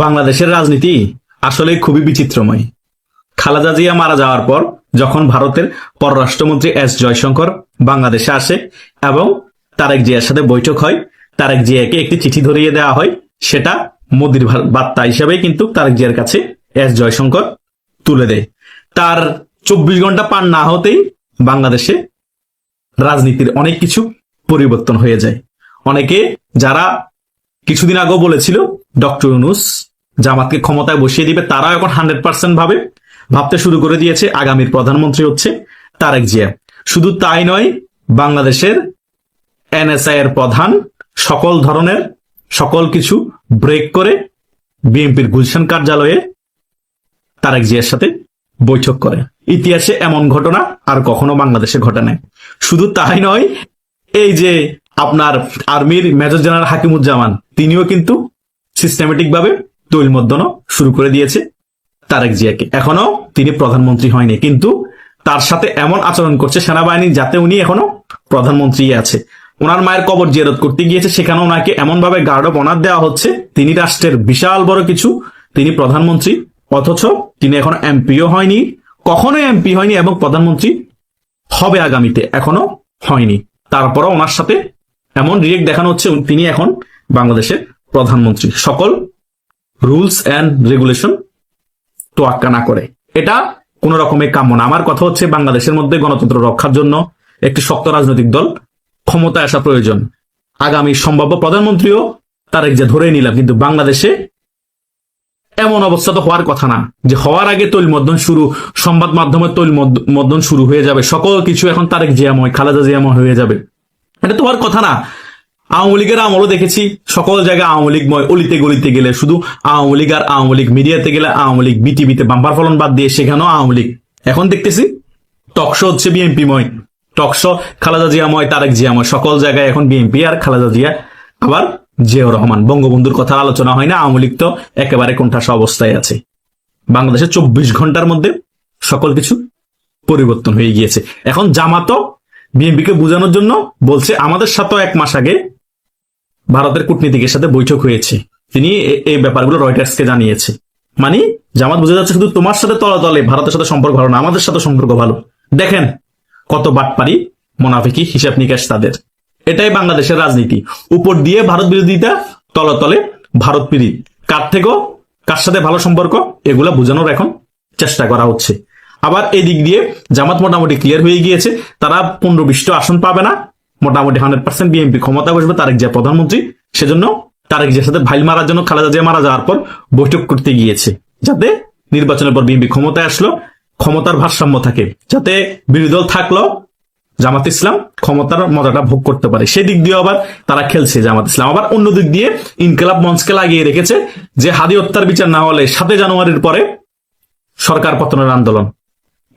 বাংলাদেশের রাজনীতি আসলে খুবই বিচিত্রময়। খালেদা জিয়া মারা যাওয়ার পর যখন ভারতের পররাষ্ট্রমন্ত্রী এস জয়শঙ্কর বাংলাদেশে আসে এবং তারেক জিয়ার সাথে বৈঠক হয়, তারেক জিয়াকে একটি চিঠি ধরিয়ে দেওয়া হয়, সেটা মোদির বার্তা হিসেবে কিন্তু তারেক জিয়ার কাছে এস জয়শঙ্কর তুলে দেয়। তার 24 ঘন্টা পার না হতেই বাংলাদেশে রাজনীতির অনেক কিছু পরিবর্তন হয়ে যায়। অনেকে যারা কিছুদিন আগেও বলেছিল ডক্টর ইউনূস জামাতকে ক্ষমতায় বসিয়ে দিবে, তারাও এখন 100% ভাবতে শুরু করে দিয়েছে আগামীর প্রধানমন্ত্রী হচ্ছে তারেক জিয়া। শুধু তাই নয়, বাংলাদেশের এনএসআই এর প্রধান সকল কিছু ব্রেক করে বিএনপির গুলশান কার্যালয়ে তারেক জিয়ার সাথে বৈঠক করে। ইতিহাসে এমন ঘটনা আর কখনো বাংলাদেশে ঘটে নাই। শুধু তাই নয়, এই যে আপনার আর্মির মেজর জেনারেল হাকিমুজ্জামান, তিনিও কিন্তু সিস্টেমেটিক ভাবে তৈলমর্দনও শুরু করে দিয়েছে তারেক জিয়াকে। এখনো তিনি প্রধানমন্ত্রী হয়নি, কিন্তু তার সাথে এমন আচরণ করছে সেনাবাহিনী যাতে উনি এখনো প্রধানমন্ত্রী আছে। ওনার মায়ের কবর জিয়ারত করতে গিয়েছে, সেখানে ওনাকে এমন ভাবে গার্ড অফ অনার দেওয়া হচ্ছে, তিনি রাষ্ট্রের বিশাল বড় কিছু, তিনি প্রধানমন্ত্রী, অথচ তিনি এখন এমপিও হয়নি, কখনোই এমপি হয়নি এবং প্রধানমন্ত্রী হবে আগামীতে, এখনো হয়নি। তারপরও ওনার সাথে এমন রিয়েক্ট দেখানো হচ্ছে তিনি এখন বাংলাদেশের প্রধানমন্ত্রী, সকল রুলস এন্ড রেগুলেশন তোয়াক্কা না করে। এটা কোন রকমের কাম্য না। আমার কথা হচ্ছে, বাংলাদেশের মধ্যে গণতন্ত্র রক্ষার জন্য একটি শক্ত রাজনৈতিক দল ক্ষমতায় আসা প্রয়োজন। আগামী সম্ভাব্য প্রধানমন্ত্রীও তারেক জিয়া ধরে নিলাম, কিন্তু বাংলাদেশে এমন অবস্থা তো হওয়ার কথা না যে হওয়ার আগে তৈলমর্দন শুরু, সংবাদ মাধ্যমে তৈলমর্দন শুরু হয়ে যাবে, সকল কিছু এখন তারেক জিয়াময়, খালেদা জিয়াময় হয়ে যাবে। এটা তো হওয়ার কথা না। আওয়ামী লীগের আমলও দেখেছি সকল জায়গায় আওয়ামী লীগময়, অলিতে গলিতে গেলে শুধু আওয়ামী লীগ আর আওয়ামী লীগ, মিডিয়াতে গেলে আওয়ামী লীগ, বিটিভিতে বাম্পার ফলন বাদ দিয়ে সেখানেও আওয়ামী লীগ। এখন দেখতেছি টকশো হচ্ছে বিএনপিময়, টকশো খালেদা জিয়াময়, তারেক জিয়াময়, সকল জায়গায় এখন বিএনপি আর খালেদা জিয়া, আবার জিয়াউর রহমান। বঙ্গবন্ধুর কথা আলোচনা হয় না, আওয়ামী লীগ তো একেবারে কোণঠাসা অবস্থায় আছে। বাংলাদেশে 24 ঘন্টার মধ্যে সকল কিছু পরিবর্তন হয়ে গিয়েছে। এখন জামাতও বিএনপিকে বোঝানোর জন্য বলছে, আমাদের সাথেও 1 মাস আগে ভারতের কূটনীতিকের সাথে বৈঠক হয়েছে, তিনি এই ব্যাপারগুলো রয়টার্সকে জানিয়েছে। মানে জামাত বোঝা যাচ্ছে শুধু তোমার সাথে তলে তলে ভারতের সাথে সম্পর্ক ভালো না, আমাদের সাথে সম্পর্ক ভালো। দেখেন কত বাটপারি, মোনাফিকি, হিসাব নিকাশ তাদের। এটাই বাংলাদেশের রাজনীতি। উপর দিয়ে ভারত বিরোধিতা, তলে তলে ভারত প্রীতি। কার সাথে ভালো সম্পর্ক, এগুলা বোঝানোর এখন চেষ্টা করা হচ্ছে। আবার এদিক দিয়ে জামাত মোটামুটি ক্লিয়ার হয়ে গিয়েছে, তারা 15-20টা আসন পাবে না, মোটামুটি 100% বিএনপি ক্ষমতা বসবে, তারেক জিয়া প্রধানমন্ত্রী। সেজন্য তারেক জিয়ার সাথে ভাইল মারার জন্য খালেদা জিয়া মারা যাওয়ার পর বৈঠক করতে গিয়েছে, যাতে নির্বাচনের পর বিএনপি ক্ষমতায় আসলো ক্ষমতার ভারসাম্য থাকে, যাতে বিরোধী দল থাকলো জামাত ইসলাম ক্ষমতার মজাটা ভোগ করতে পারে। সেদিক দিয়ে আবার তারা খেলছে জামাত ইসলাম। আবার অন্য দিক দিয়ে ইনকিলাব মঞ্চকে লাগিয়ে রেখেছে যে হাদি হত্যার বিচার না হলে 7 জানুয়ারির পরে সরকার পতনের আন্দোলন।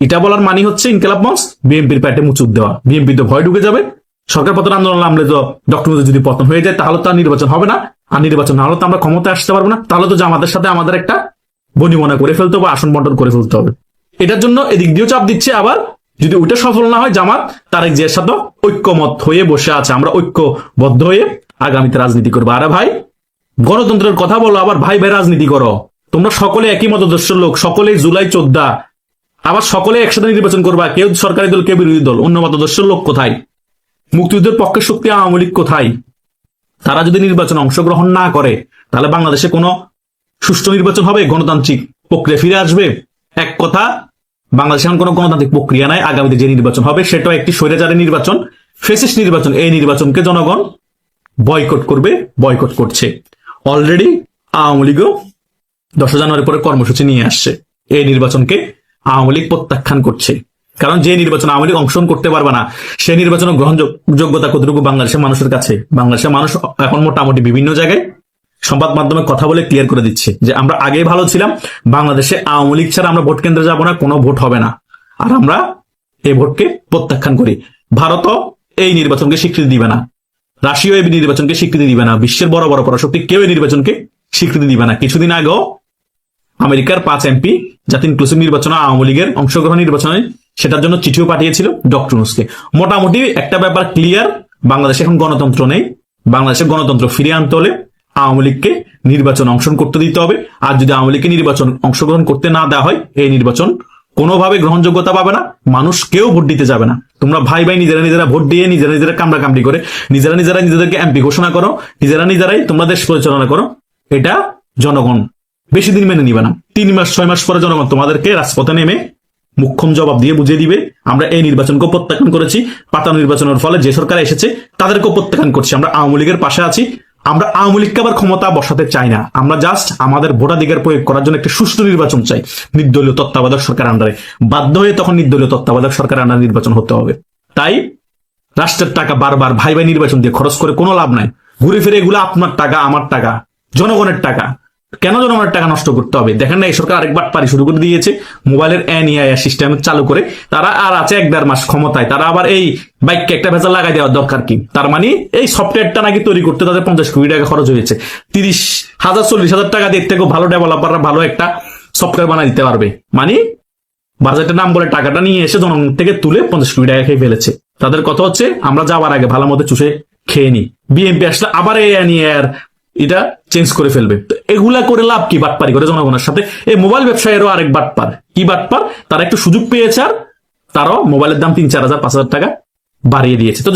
এটা বলার মানে হচ্ছে ইনকিলাব মঞ্চ বিএনপির পেটে মুচুক দেওয়া, বিএনপি তো ভয় ঢুকে যাবে, সরকার পতন আন্দোলন নামলে তো ডক্টর ইউনূস যদি পতন হয়ে যায় তাহলে তো আর নির্বাচন হবে না, আর নির্বাচন না হলে তো আমরা ক্ষমতায় আসতে পারবো না, তাহলে তো জামাতের সাথে আমাদের একটা বনিমনা করে ফেলতে হবে, আসন বন্টন করে ফেলতে হবে। এটার জন্য এদিক দিয়েও চাপ দিচ্ছে। আবার যদি ওইটা সফল না হয়, জামাত তারেক জিয়ার সাথে ঐক্যমত হয়ে বসে আছে, আমরা ঐক্যবদ্ধ হয়ে আগামীতে রাজনীতি করবো। আরে ভাই, গণতন্ত্রের কথা বলো, আবার ভাই ভাই রাজনীতি করো। তোমরা সকলে একই মতাদর্শের লোক, সকলেই জুলাই 14, আবার সকলে একসাথে নির্বাচন করবা, কেউ সরকারি দল, কেউ বিরোধী দল। অন্য মতাদর্শের লোক কোথায়? মুক্তিযুদ্ধের পক্ষের শক্তি আওয়ামী লীগ কোথায়? তারা যদি নির্বাচনে অংশগ্রহণ না করে তাহলে বাংলাদেশে কোনো সুষ্ঠু নির্বাচন হবে, গণতান্ত্রিক প্রক্রিয়া ফিরে আসবে? এক কথা, বাংলাদেশে এখন কোনো গণতান্ত্রিক প্রক্রিয়া নাই। আগামীতে যে নির্বাচন হবে সেটাও একটি স্বৈরাচারী নির্বাচন, ফ্যাসিস্ট নির্বাচন। এই নির্বাচনকে জনগণ বয়কট করবে, বয়কট করছে অলরেডি। আওয়ামী লীগও 10 জানুয়ারি পরে কর্মসূচি নিয়ে আসছে। এই নির্বাচনকে আওয়ামী লীগ প্রত্যাখ্যান করছে, কারণ যে নির্বাচন আওয়ামী লীগ অংশগ্রহণ করতে পারবে না, সেই নির্বাচনের গ্রহণযোগ্যতা কতটুকু বাংলাদেশের মানুষের কাছে? বাংলাদেশের মানুষ এখন মোটামুটি বিভিন্ন জায়গায় সংবাদ মাধ্যমে কথা বলে ক্লিয়ার করে দিচ্ছে যে আমরা আগেই ভালো ছিলাম, বাংলাদেশে আওয়ামী লীগ ছাড়া আমরা ভোট কেন্দ্রে যাবো না, কোনো ভোট হবে না, আর আমরা এই ভোটকে প্রত্যাখ্যান করি। ভারতও এই নির্বাচনকে স্বীকৃতি দিবে না, রাশিয়াও এই নির্বাচনকে স্বীকৃতি দিবে না, বিশ্বের বড় বড় পরাশক্তি কেউ এই নির্বাচনকে স্বীকৃতি দিবে না। কিছুদিন আগেও আমেরিকার 5 এমপি যাতে ইনক্লুসিভ নির্বাচনে আওয়ামী লীগের অংশগ্রহণ নির্বাচনে, সেটার জন্য চিঠিও পাঠিয়েছিল ডক্টর ইউনূসকে। মোটামুটি একটা ব্যাপার ক্লিয়ার, বাংলাদেশে এখন গণতন্ত্র নেই। বাংলাদেশে গণতন্ত্র ফিরিয়ে আনতে হলে আওয়ামী লীগকে নির্বাচন অংশগ্রহণ করতে দিতে হবে। আর যদি আওয়ামী লীগকে নির্বাচন অংশগ্রহণ করতে না দেওয়া হয়, এই নির্বাচন কোনোভাবে গ্রহণযোগ্যতা পাবে না, মানুষ কেউ ভোট দিতে যাবে না। তোমরা ভাই ভাই নিজেরা নিজেরা ভোট দিয়ে নিজেরা নিজেরা কামড়াকামড়ি করে নিজেরা নিজেরাই নিজেদেরকে এমপি ঘোষণা করো, নিজেরা নিজেরাই তোমরা দেশ পরিচালনা করো। এটা জনগণ বেশি দিন মেনে নিবে না। 3 মাস 6 মাস পরে জনগণ তোমাদেরকে রাজপথে নেমে মুখ্যম জবাব দিয়ে বুঝিয়ে দিবে, আমরা এই নির্বাচনকে প্রত্যাখ্যান করেছি। পাতানো নির্বাচনের ফলে যে সরকার এসেছে তাদেরকেও প্রত্যাখ্যান করছি। আমরা আওয়ামী লীগের পাশে আছি। আমরা আওয়ামী লীগকে আবার ক্ষমতা বসাতে চাই না। আমরা জাস্ট আমাদের ভোটাধিকার প্রয়োগ করার জন্য একটা সুষ্ঠু নির্বাচন চাই, নির্দলীয় তত্ত্বাবধায়ক সরকার আন্ডারে। বাধ্য হয়ে তখন নির্দলীয় তত্ত্বাবধায়ক সরকার আন্ডারে নির্বাচন হতে হবে। তাই রাষ্ট্রের টাকা বারবার ভাই ভাই নির্বাচন দিয়ে খরচ করে কোনো লাভ নাই। ঘুরে ফিরে এগুলো আপনার টাকা, আমার টাকা, জনগণের টাকা। কেন জনগণের টাকা নষ্ট করতে হবে? দেখেন না, এই সরকার আরেকবার পারি শুরু করে দিয়েছে মোবাইলের এনইআই সিস্টেম চালু করে। তারা আর আছে 1-1.5 মাস ক্ষমতায়, তারা আবার এই বাইককে একটা ভেজাল লাগাই দেওয়ার দরকার কি? তার মানে এই সফটওয়্যারটা নাকি তৈরি করতে তাদের 50 কোটি টাকা খরচ হয়েছে। 30,000 40,000 টাকা দিয়ে থেকে ভালো ডেভেলপাররা ভালো একটা সফটওয়্যার বানাই দিতে পারবে। মানে বাজেটের নাম বলে টাকাটা নিয়ে এসে জনগণ থেকে তুলে 50 কোটি টাকা খেয়ে ফেলেছে। তাদের কথা হচ্ছে আমরা যাওয়ার আগে ভালো মতো চুষে খেয়ে নি, বিএনপি আসলে আবার এই এনইআই এটা চেঞ্জ করে ফেলবে। তো এগুলা করে লাভ কি? বাটপারি করে জনগণের সাথে। এই মোবাইল ব্যবসায়ীরও আরেক বাটপার। কি বাটপার? তারা একটু সুযোগ পেয়েছে আর তারাও মোবাইলের দাম 3-4 হাজার 5 হাজার টাকা বাড়িয়ে দিয়েছে। তো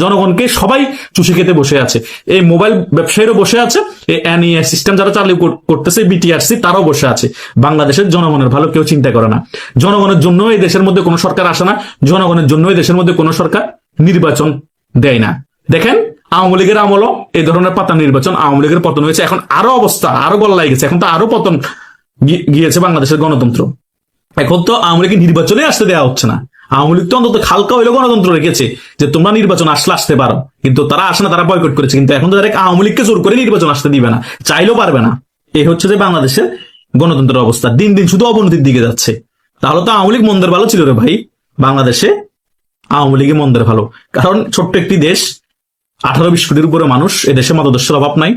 জনগণকে সবাই চুষে খেতে বসে আছে। এই মোবাইল ব্যবসায়ীরও বসে আছে, এই এনইএ সিস্টেম যারা চালু করতেছে বিটিআরসি তারাও বসে আছে। বাংলাদেশের জনগণের ভালো কেউ চিন্তা করে না। জনগণের জন্য এই দেশের মধ্যে কোনো সরকার আসে না, জনগণের জন্য এই দেশের মধ্যে কোনো সরকার নির্বাচন দেয় না। দেখেন আওয়ামী লীগের আমলও এই ধরনের পাতা নির্বাচন, আওয়ামী লীগের পতন হয়েছে। এখন আরো অবস্থা আরো গল্লায় গেছে, এখন তো আরো পতন গিয়েছে বাংলাদেশের গণতন্ত্র। এখন তো আওয়ামী লীগের নির্বাচনে আসতে দেওয়া হচ্ছে না। আওয়ামী লীগ তো অন্তত হালকা হইলেও গণতন্ত্র রেখেছে যে তোমরা নির্বাচন আসতে পারো, কিন্তু তারা আসে না, তারা বয়কট করেছে। কিন্তু এখন তো ডাইরেক্ট আওয়ামী লীগকে জোর করে নির্বাচন আসতে দিবে না, চাইলেও পারবে না। এই হচ্ছে যে বাংলাদেশের গণতন্ত্রের অবস্থা দিন দিন শুধু অবনতির দিকে যাচ্ছে। তাহলে তো আওয়ামী লীগ মন্দের ভালো ছিল রে ভাই। বাংলাদেশে আওয়ামী লীগই মন্দের ভালো, কারণ ছোট্ট একটি দেশ, 18-20 কোটির উপরে মানুষ, এদেশে মতাদর্শের অভাব নাই।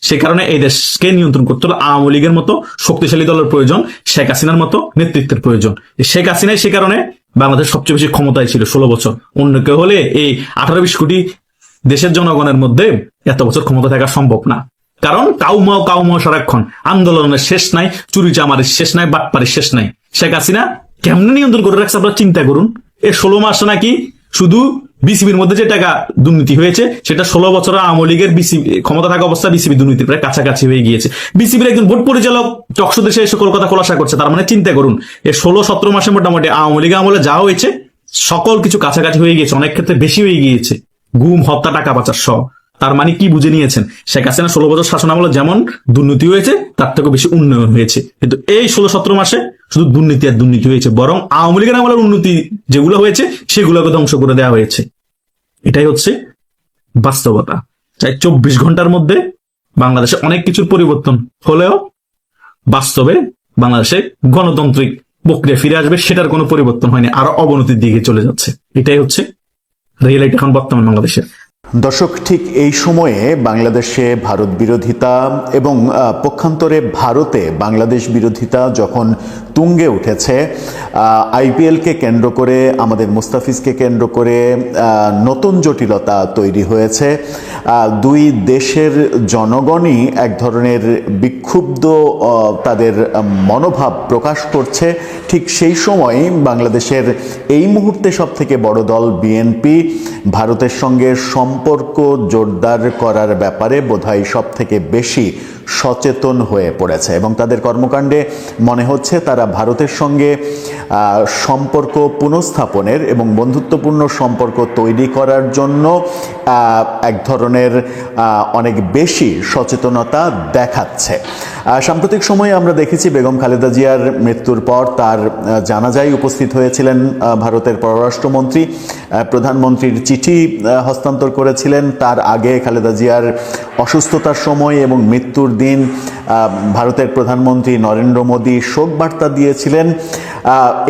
সে কারণে এই দেশকে নিয়ন্ত্রণ করতে হলে আওয়ামী লীগের মতো শক্তিশালী দলের প্রয়োজন, শেখ হাসিনার মতো নেতৃত্বের প্রয়োজন। শেখ হাসিনাই সে কারণে বাংলাদেশ সবচেয়ে বেশি ক্ষমতায় ছিল 16 বছর। অন্য কেউ হলে এই 18-20 কোটি দেশের জনগণের মধ্যে এত বছর ক্ষমতা থাকা সম্ভব না। কারণ কাউমাও সারাক্ষণ আন্দোলনের শেষ নাই, চুরি চামারির শেষ নাই, বাটপারির শেষ নাই। শেখ হাসিনা কেমনে নিয়ন্ত্রণ করে রাখছে আপনারা চিন্তা করুন। এই 16 মাস নাকি শুধু বিসিবির মধ্যে যে টাকা দুর্নীতি হয়েছে সেটা 16 বছরের আওয়ামী লীগের বিসিবি ক্ষমতা থাকা অবস্থা বিসিবি দুর্নীতি প্রায় কাছাকাছি হয়ে গিয়েছে। বিসিবির একজন ভোট পরিচালক টকশো দেশে এসে কলকাতা খোলাসা করছে। তার মানে চিন্তা করুন এই 16-17 মাসে মোটামুটি আওয়ামী লীগ আমলে যা হয়েছে সকল কিছু কাছাকাছি হয়ে গিয়েছে, অনেক ক্ষেত্রে বেশি হয়ে গিয়েছে, গুম হত্যা টাকা পাচার সহ। তার মানে কি বুঝে নিয়েছেন? শেখ হাসিনা 16 বছর শাসন আমলে যেমন দুর্নীতি হয়েছে তার থেকে বেশি উন্নয়ন হয়েছে। কিন্তু এই 16-17 মাসে শুধু দুর্নীতি আর দুর্নীতি হয়েছে, বরং আওয়ামী লীগের আমলের উন্নতি যেগুলো হয়েছে সেগুলোকে ধ্বংস করে দেওয়া হয়েছে। এটাই হচ্ছে বাস্তবতা। চাই 24 ঘন্টার মধ্যে বাংলাদেশে অনেক কিছুর পরিবর্তন হলেও বাস্তবে বাংলাদেশে গণতান্ত্রিক প্রক্রিয়া ফিরে আসবে, সেটার কোনো পরিবর্তন হয়নি, আরো অবনতির দিকে চলে যাচ্ছে। এটাই হচ্ছে রিয়েলিটি এখন বর্তমান বাংলাদেশের। দর্শক, ঠিক এই সময়ে বাংলাদেশে ভারত বিরোধিতা এবং পক্ষান্তরে ভারতে বাংলাদেশ বিরোধিতা যখন তুঙ্গে উঠেছে, আইপিএলকে কেন্দ্র করে, আমাদের মুস্তাফিজকে কেন্দ্র করে নতুন জটিলতা তৈরি হয়েছে। দুই দেশের জনগণই এক ধরনের বিক্ষুব্ধ তাদের মনোভাব প্রকাশ করছে। ঠিক সেই সময় বাংলাদেশের এই মুহূর্তে সবথেকে বড় দল বিএনপি ভারতের সঙ্গে সম্পর্ক জোরদার করার ব্যাপারে বোধহয় সব থেকে বেশি সচেতন হয়ে পড়েছে এবং তাদের কর্মকাণ্ডে মনে হচ্ছে তারা ভারতের সঙ্গে সম্পর্ক পুনঃস্থাপনের এবং বন্ধুত্বপূর্ণ সম্পর্ক তৈরি করার জন্য এক ধরনের অনেক বেশি সচেতনতা দেখাচ্ছে। সাম্প্রতিক সময়ে আমরা দেখেছি বেগম খালেদা জিয়ার মৃত্যুর পর তার জানাজায় উপস্থিত হয়েছিলেন ভারতের পররাষ্ট্রমন্ত্রী, প্রধানমন্ত্রীর চিঠি হস্তান্তর করেছিলেন। তার আগে খালেদা জিয়ার অসুস্থতার সময় এবং মৃত্যুর দিন ভারতের প্রধানমন্ত্রী নরেন্দ্র মোদী শোক বার্তা দিয়েছিলেন।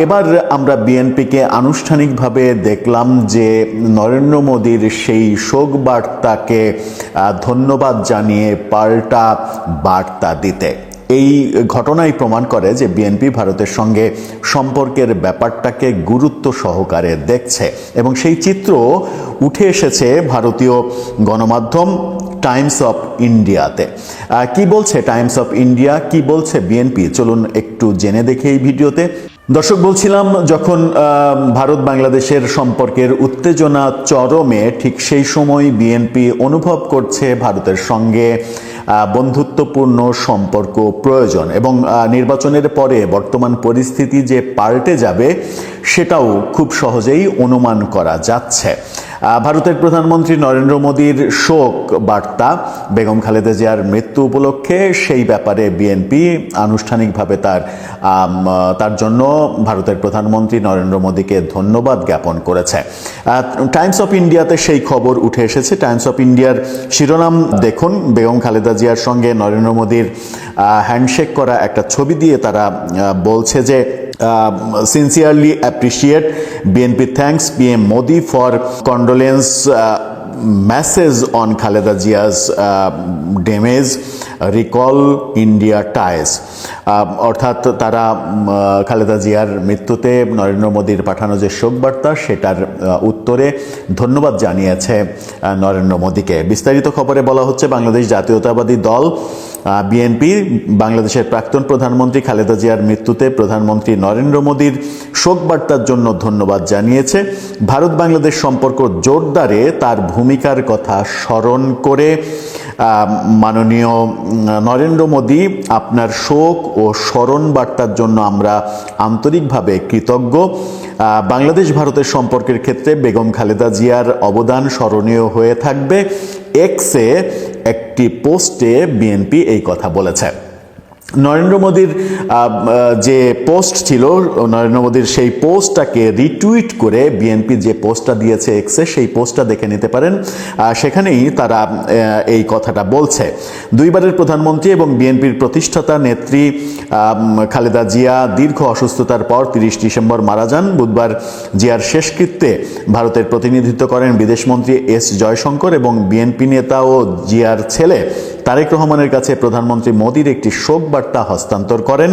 এবার আমরা বিএনপিকে আনুষ্ঠানিকভাবে দেখলাম যে নরেন্দ্র মোদীর সেই শোক বার্তাকে ধন্যবাদ জানিয়ে পাল্টা বার্তা দিতে। এই ঘটনাই প্রমাণ করে যে বিএনপি ভারতের সঙ্গে সম্পর্কের ব্যাপারটাকে গুরুত্ব সহকারে দেখছে, এবং সেই চিত্র উঠে এসেছে ভারতীয় গণমাধ্যম টাইমস অফ ইন্ডিয়াতে। কি বলছে টাইমস অফ ইন্ডিয়া, কি বলছে বিএনপি, চলুন একটু জেনে দেখে এই ভিডিওতে। দর্শক, বলছিলাম যখন ভারত বাংলাদেশের সম্পর্কের উত্তেজনা চরমে, ঠিক সেই সময় বিএনপি অনুভব করছে ভারতের সঙ্গে বন্ধুত্বপূর্ণ সম্পর্ক প্রয়োজন, এবং নির্বাচনের পরে বর্তমান পরিস্থিতি যে পাল্টে যাবে সেটাও খুব সহজেই অনুমান করা যাচ্ছে। ভারতের প্রধানমন্ত্রী নরেন্দ্র মোদীর শোক বার্তা বেগম খালেদা জিয়ার মৃত্যু উপলক্ষে, সেই ব্যাপারে বিএনপি আনুষ্ঠানিকভাবে তার জন্য ভারতের প্রধানমন্ত্রী নরেন্দ্র মোদীকে ধন্যবাদ জ্ঞাপন করেছে। টাইমস অফ ইন্ডিয়াতে সেই খবর উঠে এসেছে। টাইমস অফ ইন্ডিয়ার শিরোনাম দেখুন, বেগম খালেদা জিয়ার সঙ্গে নরেন্দ্র মোদীর হ্যান্ডশেক করা একটা ছবি দিয়ে তারা বলছে যে sincerely appreciate BNP thanks PM Modi for condolence message on Khaleda Jia's damage, recall India ties. অর্থাৎ তারা খালেদা জিয়ার মৃত্যুতে নরেন্দ্র মোদীর পাঠানো যে শোকবার্তা সেটার উত্তরে ধন্যবাদ জানিয়েছে নরেন্দ্র মোদীকে। বিস্তারিত খবরে বলা হচ্ছে, বাংলাদেশ জাতীয়তাবাদী দল বিএনপি বাংলাদেশের প্রাক্তন প্রধানমন্ত্রী খালেদা জিয়ার মৃত্যুতে প্রধানমন্ত্রী নরেন্দ্র মোদীর শোকবার্তার জন্য ধন্যবাদ জানিয়েছে। ভারত বাংলাদেশ সম্পর্ক জোরদারে তার ভূমিকার কথা স্মরণ করে মাননীয় নরেন্দ্র মোদী, আপনার শোক ও স্মরণ বার্তার জন্য আমরা আন্তরিকভাবে কৃতজ্ঞ। বাংলাদেশ ভারতের সম্পর্কের ক্ষেত্রে বেগম খালেদা জিয়ার অবদান স্মরণীয় হয়ে থাকবে। এক্সে একটি পোস্টে বিএনপি এই কথা বলেছে। নরেন্দ্র মোদীর যে পোস্ট ছিল, নরেন্দ্র মোদীর সেই পোস্টটাকে রিটুইট করে বিএনপি যে পোস্টটা দিয়েছে এক্সে, সেই পোস্টটা দেখে নিতে পারেন। সেখানেই তারা এই কথাটা বলছে। দুইবারের প্রধানমন্ত্রী এবং বিএনপির প্রতিষ্ঠাতা নেত্রী খালেদা জিয়া দীর্ঘ অসুস্থতার পর 30 ডিসেম্বর মারা যান। বুধবার জিয়ার শেষকৃত্যে ভারতের প্রতিনিধিত্ব করেন বিদেশমন্ত্রী এস জয়শঙ্কর, এবং বিএনপি নেতা ও জিয়ার ছেলে তারেক রহমানের কাছে প্রধানমন্ত্রী মোদীর একটি শোক বার্তা হস্তান্তর করেন।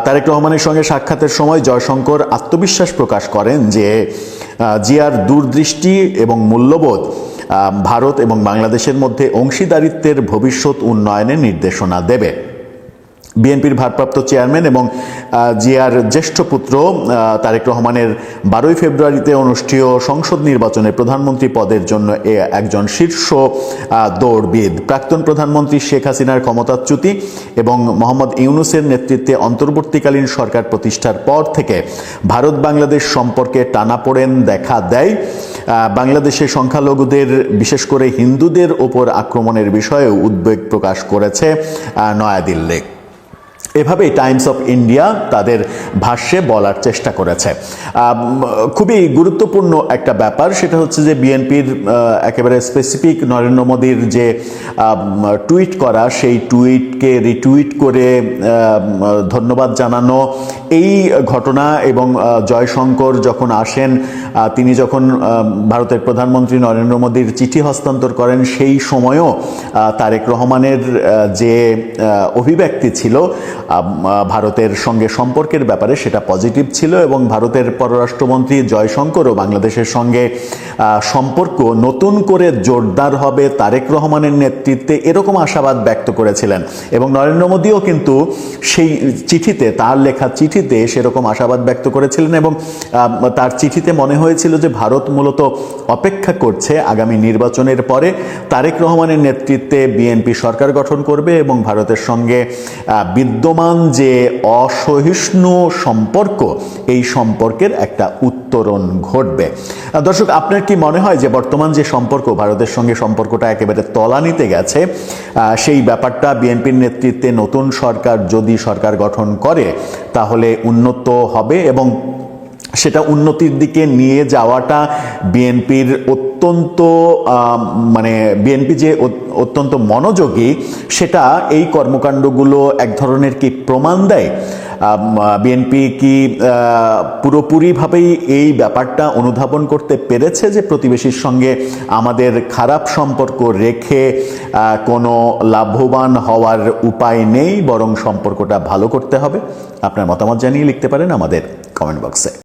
তারেক রহমানের সঙ্গে সাক্ষাতের সময় জয়শঙ্কর আত্মবিশ্বাস প্রকাশ করেন যে জিয়ার দূরদৃষ্টি এবং মূল্যবোধ ভারত এবং বাংলাদেশের মধ্যে অংশীদারিত্বের ভবিষ্যৎ উন্নয়নে নির্দেশনা দেবে। বিএনপির ভারপ্রাপ্ত চেয়ারম্যান এবং জিয়ার জ্যেষ্ঠ পুত্র তারেক রহমানের 12 ফেব্রুয়ারিতে অনুষ্ঠেয় সংসদ নির্বাচনে প্রধানমন্ত্রী পদের জন্য একজন শীর্ষ দৌড়বিদ। প্রাক্তন প্রধানমন্ত্রী শেখ হাসিনার ক্ষমতাচ্যুতি এবং মোহাম্মদ ইউনূসের নেতৃত্বে অন্তর্বর্তীকালীন সরকার প্রতিষ্ঠার পর থেকে ভারত বাংলাদেশ সম্পর্কে টানাপোড়েন দেখা দেয়। বাংলাদেশে সংখ্যালঘুদের, বিশেষ করে হিন্দুদের ওপর আক্রমণের বিষয়ে উদ্বেগ প্রকাশ করেছে নয়াদিল্লি। এভাবেই টাইমস অফ ইন্ডিয়া তাদের ভাষ্যে বলার চেষ্টা করেছে। খুবই গুরুত্বপূর্ণ একটা ব্যাপার, সেটা হচ্ছে যে বিএনপির একেবারে স্পেসিফিক নরেন্দ্র মোদীর যে টুইট করা, সেই টুইটকে রিটুইট করে ধন্যবাদ জানানো, এই ঘটনা, এবং জয়শঙ্কর যখন আসেন, তিনি যখন ভারতের প্রধানমন্ত্রী নরেন্দ্র মোদীর চিঠি হস্তান্তর করেন, সেই সময়ও তারেক রহমানের যে অভিব্যক্তি ছিল ভারতের সঙ্গে সম্পর্কের ব্যাপারে, সেটা পজিটিভ ছিল, এবং ভারতের পররাষ্ট্রমন্ত্রী জয়শঙ্করও বাংলাদেশের সঙ্গে সম্পর্ক নতুন করে জোরদার হবে তারেক রহমানের নেতৃত্বে, এরকম আশাবাদ ব্যক্ত করেছিলেন। এবং নরেন্দ্র মোদীও কিন্তু সেই চিঠিতে, তার লেখা চিঠিতে সেরকম আশাবাদ ব্যক্ত করেছিলেন, এবং তার চিঠিতে মনে হয়েছিল যে ভারত মূলত অপেক্ষা করছে আগামী নির্বাচনের পরে তারেক রহমানের নেতৃত্বে বিএনপি সরকার গঠন করবে এবং ভারতের সঙ্গে বিদ্যমান যে অসহিষ্ণু সম্পর্ক, এই সম্পর্কের একটা উত্তরণ ঘটবে। দর্শক, আপনার কি মনে হয় যে বর্তমান যে সম্পর্ক, ভারতের সঙ্গে সম্পর্কটা একেবারে তলানিতে গেছে, সেই ব্যাপারটা বিএনপির নেতৃত্বে নতুন সরকার যদি সরকার গঠন করে তাহলে উন্নত হবে, এবং সেটা উন্নতির দিকে নিয়ে যাওয়াটা বিএনপির বিএনপি যে অত্যন্ত মনোযোগী, সেটা এই কর্মকাণ্ডগুলো এক ধরনের কি প্রমাণ দেয়? বিএনপি কি পুরোপুরিভাবেই এই ব্যাপারটা অনুধাবন করতে পেরেছে যে প্রতিবেশীর সঙ্গে আমাদের খারাপ সম্পর্ক রেখে কোনো লাভবান হওয়ার উপায় নেই, বরং সম্পর্কটা ভালো করতে হবে? আপনার মতামত জানিয়ে লিখতে পারেন আমাদের কমেন্ট বক্সে।